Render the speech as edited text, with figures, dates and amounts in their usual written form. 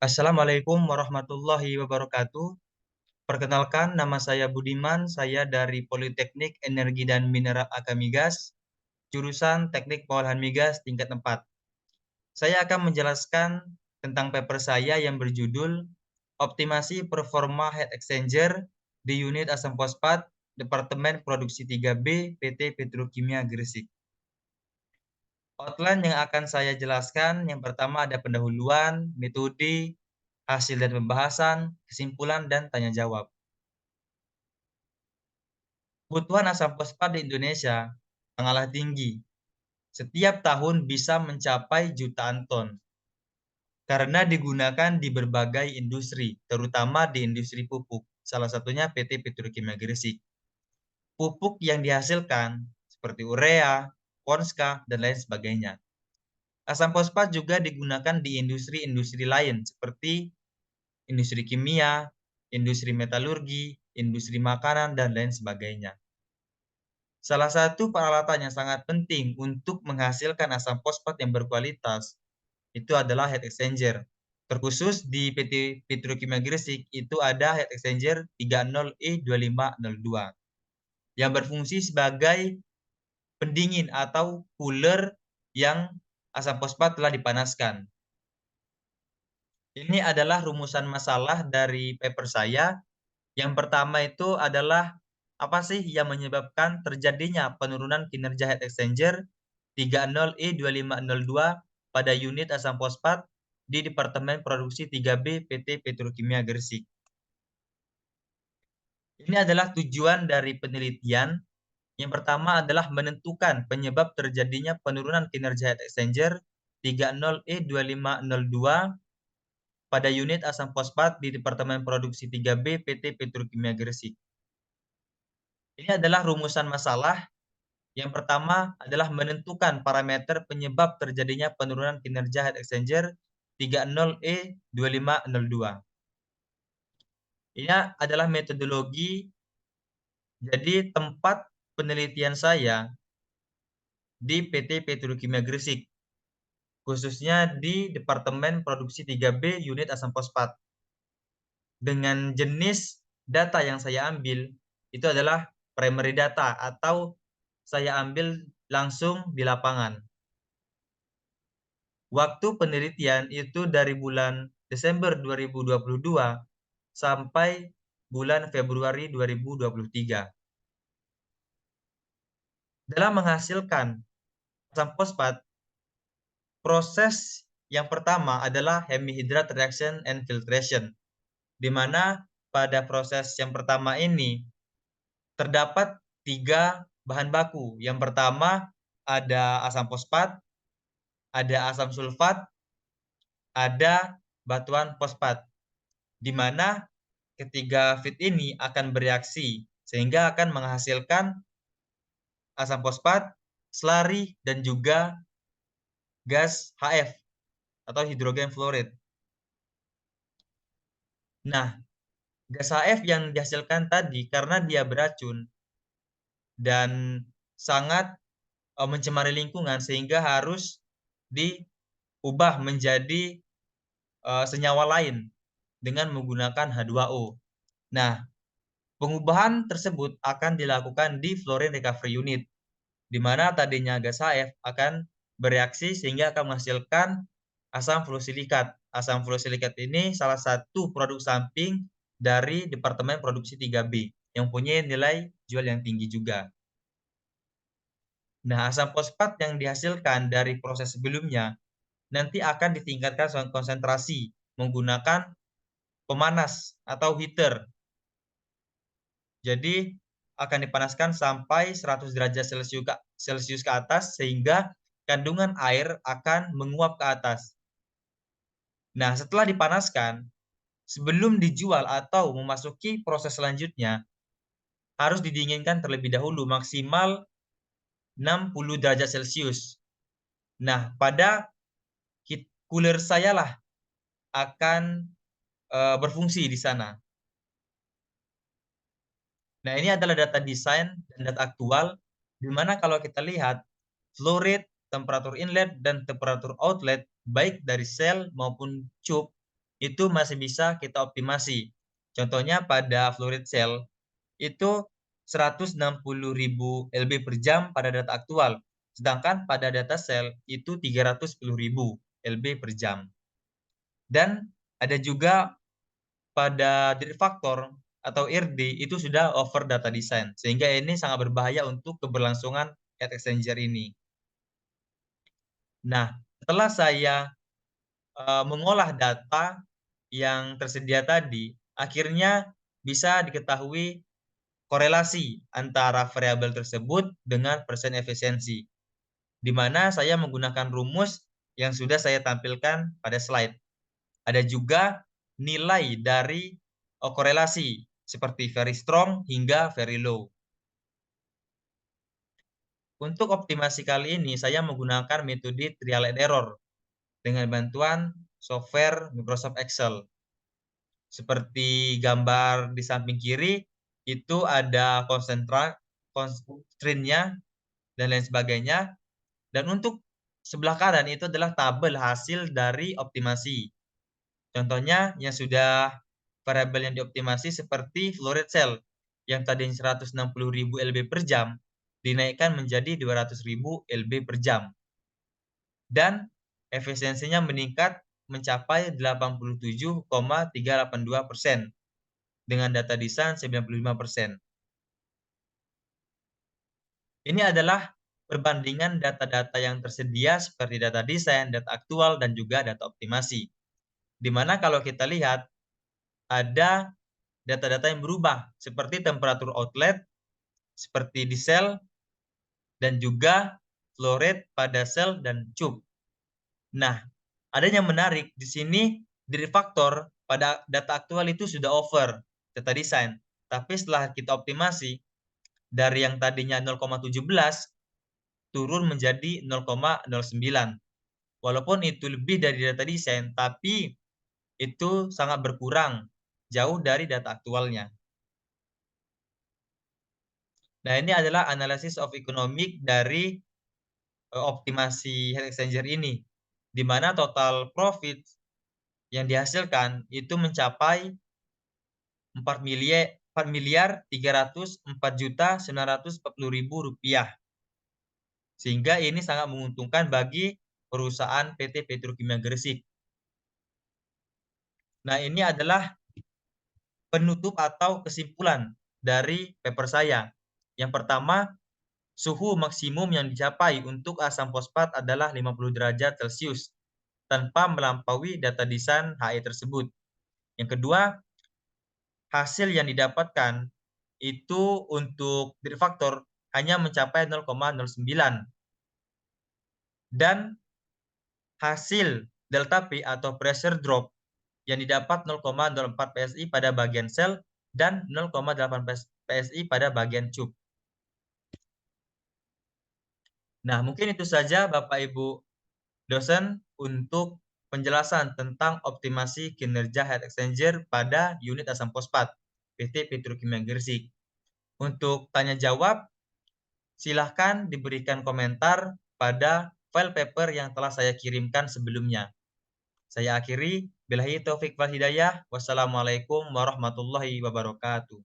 Assalamualaikum warahmatullahi wabarakatuh. Perkenalkan, nama saya Budiman. Saya dari Politeknik Energi dan Mineral Akamigas, jurusan Teknik Pengolahan Migas tingkat 4. Saya akan menjelaskan tentang paper saya yang berjudul Optimasi Performa Heat Exchanger di Unit Asam Fosfat Departemen Produksi 3B PT Petrokimia Gresik. Outline yang akan saya jelaskan, yang pertama ada pendahuluan, metode, hasil dan pembahasan, kesimpulan, dan tanya jawab. Kebutuhan asam fosfat di Indonesia sangatlah tinggi. Setiap tahun bisa mencapai jutaan ton karena digunakan di berbagai industri, terutama di industri pupuk. Salah satunya PT Petrokimia Gresik. Pupuk yang dihasilkan seperti urea, Ponska, dan lain sebagainya. Asam fosfat juga digunakan di industri-industri lain seperti industri kimia, industri metalurgi, industri makanan, dan lain sebagainya. Salah satu peralatan yang sangat penting untuk menghasilkan asam fosfat yang berkualitas itu adalah heat exchanger. Terkhusus di PT Petrokimia Gresik itu ada heat exchanger 30E2502 yang berfungsi sebagai pendingin atau cooler yang asam fosfat telah dipanaskan. Ini adalah rumusan masalah dari paper saya. Yang pertama itu adalah apa sih yang menyebabkan terjadinya penurunan kinerja heat exchanger 30E2502 pada unit asam fosfat di Departemen Produksi 3B PT Petrokimia Gresik. Ini adalah tujuan dari penelitian. Yang pertama adalah menentukan penyebab terjadinya penurunan kinerja heat exchanger 30E2502 pada unit asam fosfat di Departemen Produksi 3B PT Petrokimia Gresik. Ini adalah rumusan masalah. Yang pertama adalah menentukan parameter penyebab terjadinya penurunan kinerja heat exchanger 30E2502. Ini adalah metodologi, jadi tempat penelitian saya di PT Petrokimia Gresik, khususnya di Departemen Produksi 3B Unit Asam Fosfat. Dengan jenis data yang saya ambil, itu adalah primary data atau saya ambil langsung di lapangan. Waktu penelitian itu dari bulan Desember 2022 sampai bulan Februari 2023. Dalam menghasilkan asam fosfat, proses yang pertama adalah hemihydrat reaction and filtration, di mana pada proses yang pertama ini terdapat 3 bahan baku. Yang pertama ada asam fosfat, ada asam sulfat, ada batuan fosfat, di mana ketiga feed ini akan bereaksi sehingga akan menghasilkan asam fosfat, slari, dan juga gas HF atau hidrogen fluoride. Nah, gas HF yang dihasilkan tadi karena dia beracun dan sangat mencemari lingkungan sehingga harus diubah menjadi senyawa lain dengan menggunakan H2O. Nah, pengubahan tersebut akan dilakukan di fluorine recovery unit, di mana tadinya gas HF akan bereaksi sehingga akan menghasilkan asam fluosilikat. Asam fluosilikat ini salah satu produk samping dari Departemen Produksi 3B yang punya nilai jual yang tinggi juga. Nah, asam fosfat yang dihasilkan dari proses sebelumnya nanti akan ditingkatkan konsentrasi menggunakan pemanas atau heater. Jadi akan dipanaskan sampai 100 derajat Celcius ke atas sehingga kandungan air akan menguap ke atas. Nah, setelah dipanaskan, sebelum dijual atau memasuki proses selanjutnya, harus didinginkan terlebih dahulu maksimal 60 derajat Celcius. Nah, pada cooler saya lah akan berfungsi di sana. Nah, ini adalah data desain dan data aktual, di mana kalau kita lihat flow rate, temperatur inlet, dan temperatur outlet, baik dari sel maupun tube, itu masih bisa kita optimasi. Contohnya pada fluoride cell itu 160.000 lb per jam pada data aktual, sedangkan pada data sel itu 310.000 lb per jam. Dan ada juga pada drift factor atau RD itu sudah over data design, sehingga ini sangat berbahaya untuk keberlangsungan heat exchanger ini. Nah, setelah saya mengolah data yang tersedia tadi, akhirnya bisa diketahui korelasi antara variabel tersebut dengan persen efisiensi, di mana saya menggunakan rumus yang sudah saya tampilkan pada slide. Ada juga nilai dari korelasi seperti very strong hingga very low. Untuk optimasi kali ini saya menggunakan metode trial and error dengan bantuan software Microsoft Excel. Seperti gambar di samping kiri itu ada constraint-nya dan lain sebagainya. Dan untuk sebelah kanan itu adalah tabel hasil dari optimasi. Contohnya yang sudah variabel yang dioptimasi seperti fluoride cell yang tadinya 160.000 lb per jam dinaikkan menjadi 200.000 lb per jam. Dan efisiensinya meningkat mencapai 87,382% dengan data desain 95%. Ini adalah perbandingan data-data yang tersedia seperti data desain, data aktual, dan juga data optimasi. Di mana kalau kita lihat, ada data-data yang berubah, seperti temperatur outlet, seperti di sel, dan juga flow rate pada sel dan tube. Nah, ada yang menarik, di sini dari faktor pada data aktual itu sudah over data desain. Tapi setelah kita optimasi, dari yang tadinya 0,17 turun menjadi 0,09. Walaupun itu lebih dari data desain, tapi itu sangat berkurang, jauh dari data aktualnya. Nah, ini adalah analisis of economic dari optimasi heat exchanger ini, di mana total profit yang dihasilkan itu mencapai 4.304.940.000 rupiah. Sehingga ini sangat menguntungkan bagi perusahaan PT Petrokimia Gresik. Nah, ini adalah penutup atau kesimpulan dari paper saya. Yang pertama, suhu maksimum yang dicapai untuk asam fosfat adalah 50 derajat Celcius tanpa melampaui data desain HE tersebut. Yang kedua, hasil yang didapatkan itu untuk drift factor hanya mencapai 0,09 dan hasil delta P atau pressure drop yang didapat 0,04 PSI pada bagian sel dan 0,8 PSI pada bagian tube. Nah, mungkin itu saja Bapak Ibu dosen untuk penjelasan tentang optimasi kinerja heat exchanger pada unit asam fosfat PT Petrokimia Gresik. Untuk tanya jawab, silahkan diberikan komentar pada file paper yang telah saya kirimkan sebelumnya. Saya akhiri, billahi taufik wal hidayah. Wassalamualaikum warahmatullahi wabarakatuh.